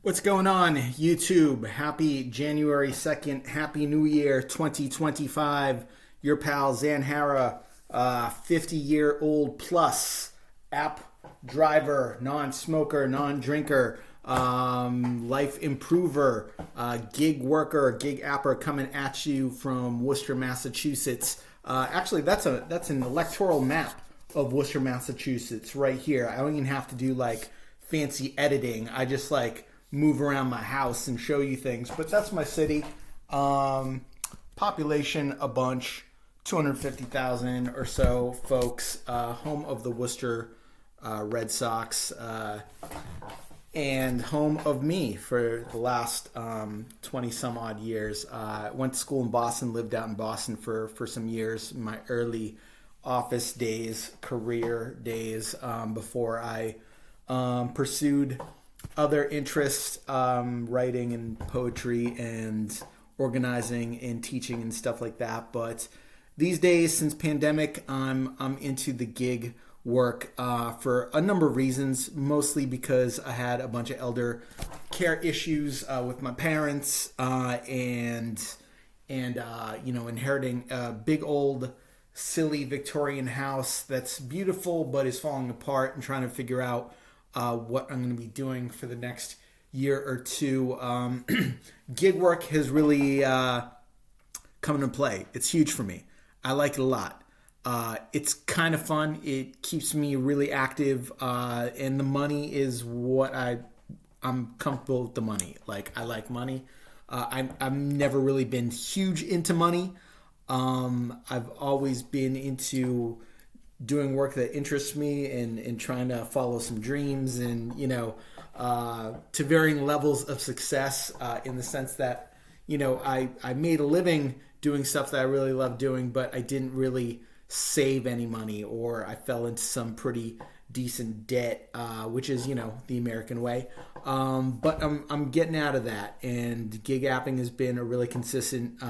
What's going on, YouTube? Happy January 2nd. Happy New Year 2025. Your pal Zanhara, 50-year-old plus app driver, non-smoker, non-drinker, life improver, gig worker, gig apper coming at you from Worcester, Massachusetts. Actually, that's an electoral map of Worcester, Massachusetts right here. I don't even have to do like fancy editing. I just move around my house and show you things. But that's my city. Population a bunch, 250,000 or so folks. Home of the Worcester Red Sox, and home of me for the last 20 some odd years. Went to school in Boston, lived out in Boston for some years. My early office days, career days, before I pursued other interests, writing and poetry and organizing and teaching and stuff like that. But these days, since pandemic, I'm into the gig work for a number of reasons, mostly because I had a bunch of elder care issues with my parents, and inheriting a big old silly Victorian house that's beautiful but is falling apart, and trying to figure out what I'm going to be doing for the next year or two. Gig work has really come into play. It's huge for me. I like it a lot. It's kind of fun. It keeps me really active, and the money is what I'm comfortable with the money. I like money. I've never really been huge into money. I've always been into doing work that interests me and trying to follow some dreams, and to varying levels of success, in the sense that I made a living doing stuff that I really love doing, but I didn't really save any money, or I fell into some pretty decent debt, which is the American way. But I'm getting out of that, and gig apping has been a really consistent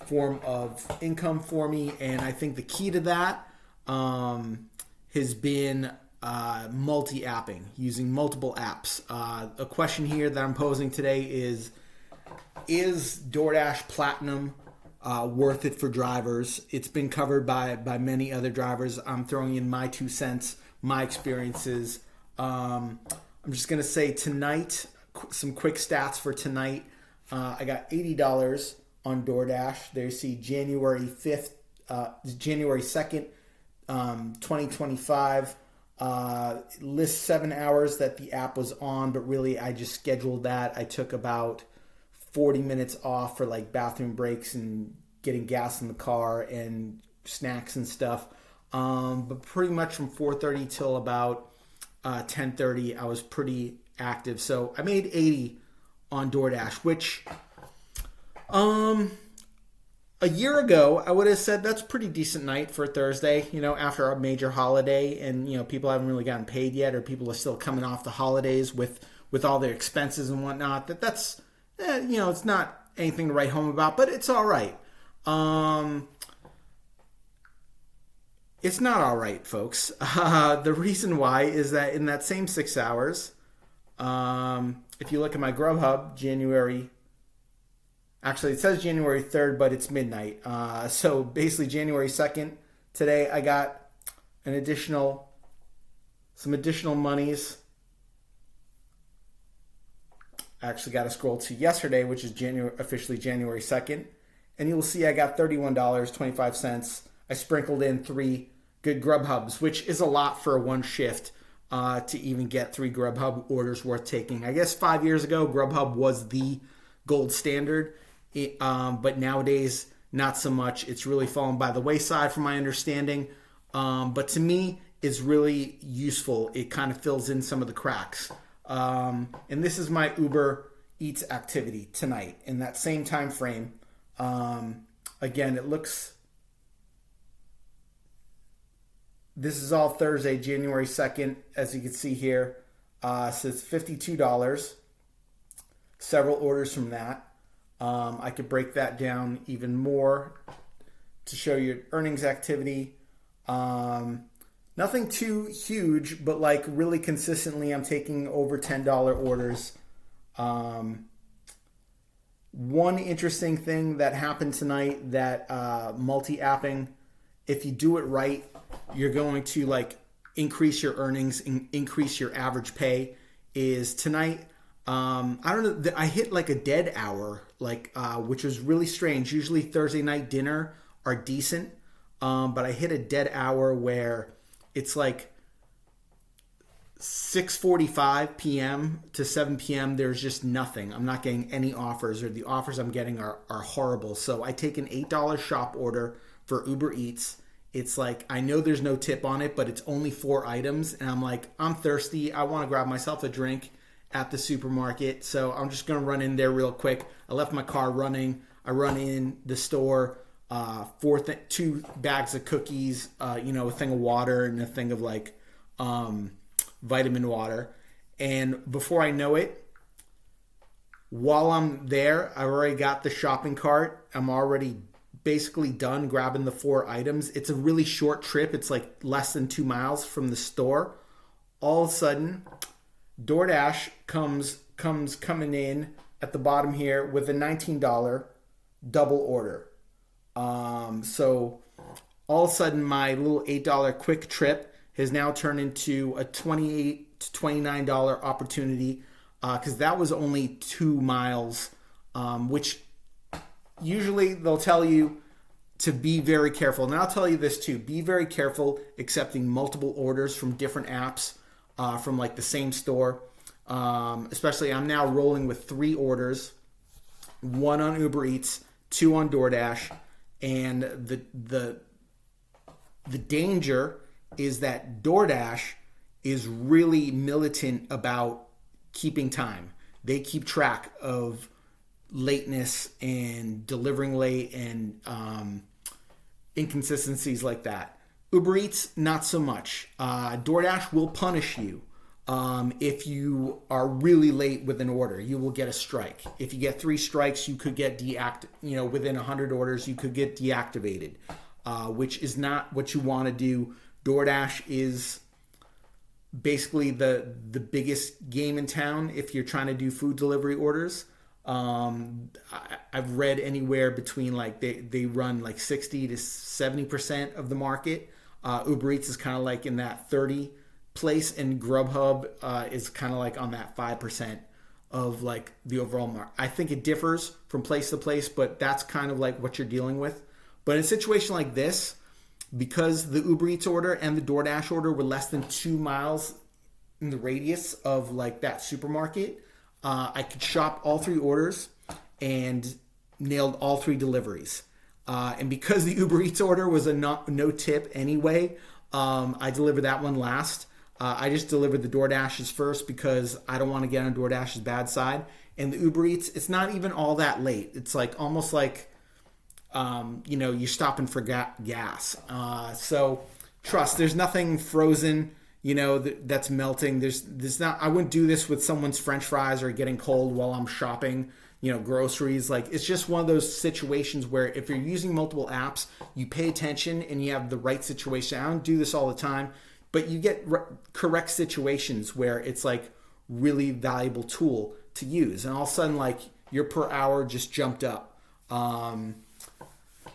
form of income for me, and I think the key to that has been multi-apping, using multiple apps. A question here that I'm posing today is DoorDash Platinum worth it for drivers? It's been covered by many other drivers. I'm throwing in my 2 cents, my experiences. I'm just going to say tonight, some quick stats for tonight. I got $80 on DoorDash. There you see January 5th, January 2nd, 2025. Lists 7 hours that the app was on, but really I just scheduled that. I took about 40 minutes off for bathroom breaks and getting gas in the car and snacks and stuff. But pretty much from 4:30 till about 10:30, I was pretty active. So I made 80 on DoorDash, which a year ago, I would have said that's a pretty decent night for a Thursday, after a major holiday, and, people haven't really gotten paid yet, or people are still coming off the holidays with all their expenses and whatnot. That's it's not anything to write home about, but it's all right. It's not all right, folks. The reason why is that in that same 6 hours, if you look at my Grubhub, Actually, it says January 3rd, but it's midnight. So basically January 2nd, today I got some additional monies. I actually got to scroll to yesterday, which is officially January 2nd. And you'll see I got $31.25. I sprinkled in 3 good Grubhubs, which is a lot for one shift, to even get 3 Grubhub orders worth taking. I guess 5 years ago, Grubhub was the gold standard. But nowadays, not so much. It's really fallen by the wayside from my understanding. But to me, it's really useful. It kind of fills in some of the cracks. And this is my Uber Eats activity tonight in that same time frame. Again, this is all Thursday, January 2nd, as you can see here. So it's $52. Several orders from that. I could break that down even more to show you earnings activity. Nothing too huge, but really consistently I'm taking over $10 orders Um, One interesting thing that happened tonight that multi-apping, if you do it right, you're going to like increase your earnings and increase your average pay. Is tonight, I don't know, I hit like a dead hour, like which was really strange. Usually Thursday night dinner are decent, but I hit a dead hour where it's like 6:45 p.m. to 7 p.m. There's just nothing. I'm not getting any offers, or the offers I'm getting are horrible. So I take an $8 shop order for Uber Eats. It's like, I know there's no tip on it, but it's only 4 items. And I'm like, I'm thirsty. I want to grab myself a drink at the supermarket. So I'm just going to run in there real quick. I left my car running. I run in the store, 2 bags of cookies, a thing of water and a thing of like vitamin water. And before I know it, while I'm there, I already got the shopping cart. I'm already basically done grabbing the 4 items. It's a really short trip. It's like less than 2 miles from the store. All of a sudden, DoorDash comes coming in at the bottom here with a $19 double order. So all of a sudden, my little $8 quick trip has now turned into a $28 to $29 opportunity, because that was only 2 miles, which usually they'll tell you to be very careful. And I'll tell you this too: be very careful accepting multiple orders from different apps, from like the same store. Especially, I'm now rolling with 3 orders, 1 on Uber Eats, 2 on DoorDash, and the danger is that DoorDash is really militant about keeping time. They keep track of lateness and delivering late and inconsistencies like that. Uber Eats, not so much. DoorDash will punish you if you are really late with an order. You will get a strike. If you get 3 strikes, you could get within 100 orders, you could get deactivated, which is not what you want to do. DoorDash is basically the biggest game in town if you're trying to do food delivery orders. I've read anywhere between like they run like 60 to 70% of the market. Uber Eats is kind of like in that 30 place, and Grubhub is kind of like on that 5% of like the overall market. I think it differs from place to place, but that's kind of like what you're dealing with. But in a situation like this, because the Uber Eats order and the DoorDash order were less than 2 miles in the radius of like that supermarket, I could shop all 3 orders and nailed all 3 deliveries. And because the Uber Eats order was a no tip anyway, I delivered that one last. I just delivered the DoorDashes first because I don't want to get on DoorDash's bad side. And the Uber Eats, it's not even all that late. It's like almost like you're stopping for gas. So trust, there's nothing frozen, that's melting. There's not, I wouldn't do this with someone's French fries or getting cold while I'm shopping, groceries. Like, it's just one of those situations where if you're using multiple apps, you pay attention and you have the right situation. I don't do this all the time, but you get correct situations where it's like really valuable tool to use. And all of a sudden, like, your per hour just jumped up.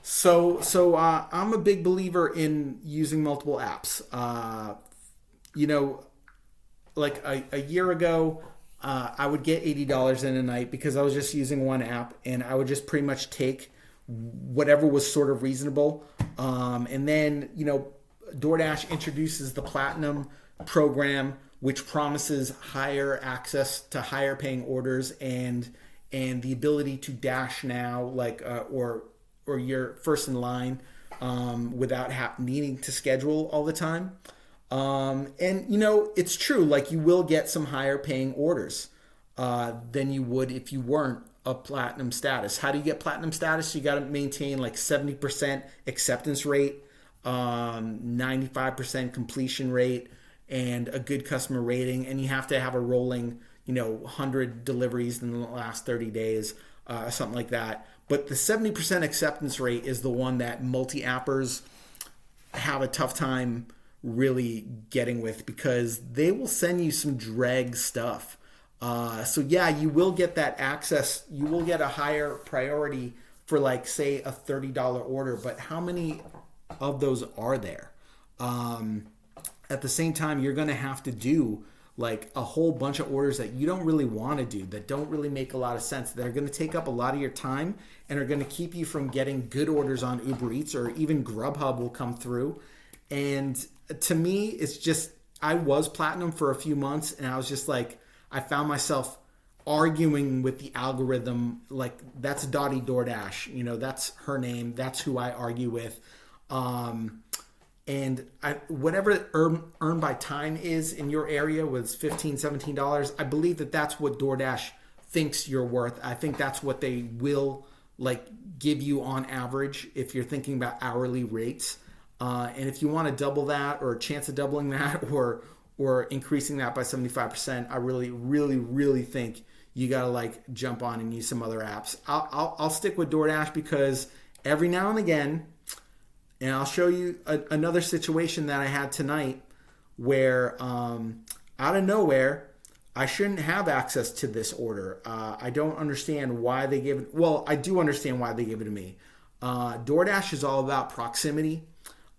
So I'm a big believer in using multiple apps. Like a year ago, I would get $80 in a night because I was just using one app, and I would just pretty much take whatever was sort of reasonable. And then, DoorDash introduces the Platinum program, which promises higher access to higher paying orders and the ability to dash now, like, or you're first in line without needing to schedule all the time. And it's true, like, you will get some higher paying orders than you would if you weren't a platinum status. How do you get platinum status? You got to maintain like 70% acceptance rate, 95% completion rate, and a good customer rating. And you have to have a rolling, 100 deliveries in the last 30 days, something like that. But the 70% acceptance rate is the one that multi-appers have a tough time really getting with, because they will send you some drag stuff. So yeah, you will get that access. You will get a higher priority for like say a $30 order, but how many of those are there? At the same time, you're going to have to do like a whole bunch of orders that you don't really want to do, that don't really make a lot of sense, that are going to take up a lot of your time and are going to keep you from getting good orders on Uber Eats, or even Grubhub will come through. And to me, it's just, I was platinum for a few months and I was just like, I found myself arguing with the algorithm. Like, that's Dottie DoorDash, you know, that's her name, that's who I argue with. And whatever earn by time is in your area was $15, $17. I believe that that's what DoorDash thinks you're worth. I think that's what they will like give you on average if you're thinking about hourly rates. And if you want to double that, or a chance of doubling that, or increasing that by 75%, I really, really, really think you got to like jump on and use some other apps. I'll stick with DoorDash because every now and again, and I'll show you another situation that I had tonight where out of nowhere, I shouldn't have access to this order. I don't understand why they gave it. Well, I do understand why they gave it to me. DoorDash is all about proximity.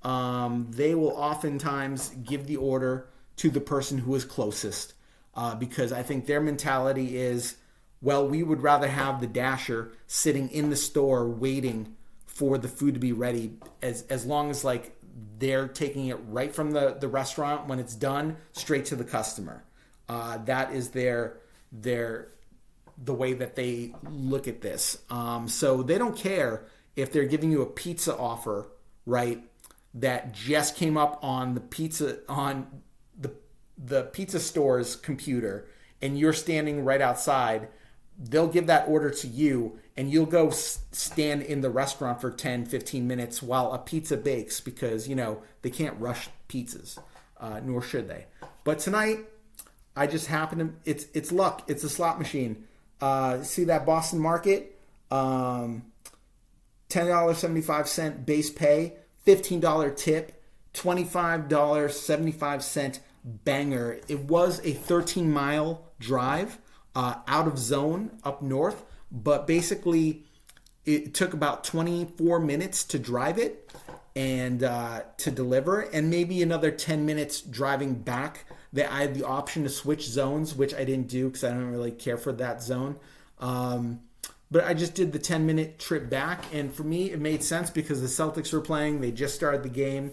They will oftentimes give the order to the person who is closest because I think their mentality is, well, we would rather have the dasher sitting in the store waiting for the food to be ready, as long as like they're taking it right from the restaurant when it's done straight to the customer. That is the way that they look at this. So they don't care if they're giving you a pizza offer, right, that just came up on the pizza store's computer and you're standing right outside. They'll give that order to you and you'll go stand in the restaurant for 10, 15 minutes while a pizza bakes because, you know, they can't rush pizzas, nor should they. But tonight, I just happened to, it's luck. It's a slot machine. See that Boston Market? $10.75 base pay, $15 tip, $25.75 banger. It was a 13-mile drive out of zone up north, but basically it took about 24 minutes to drive it and to deliver, and maybe another 10 minutes driving back. That I had the option to switch zones, which I didn't do because I don't really care for that zone. But I just did the 10-minute trip back, and for me, it made sense because the Celtics were playing. They just started the game.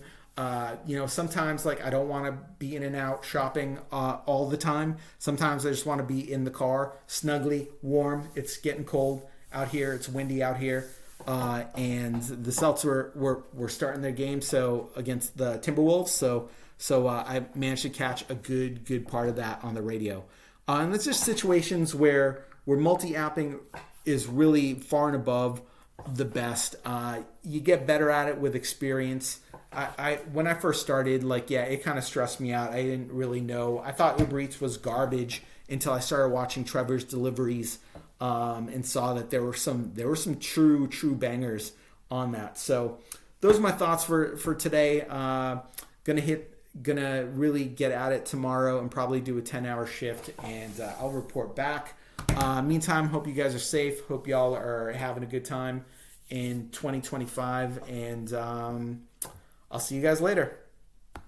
You know, sometimes like I don't want to be in and out shopping all the time. Sometimes I just want to be in the car, snugly, warm. It's getting cold out here. It's windy out here. And the Celtics were starting their game against the Timberwolves. So I managed to catch a good part of that on the radio. And it's just situations where multi-apping is really far and above the best. You get better at it with experience. When I first started, it kind of stressed me out. I didn't really know. I thought Uber Eats was garbage until I started watching Trevor's deliveries and saw that there were some true bangers on that. So those are my thoughts for today. Gonna really get at it tomorrow and probably do a 10-hour shift, and I'll report back. Meantime, hope you guys are safe. Hope y'all are having a good time in 2025, and I'll see you guys later.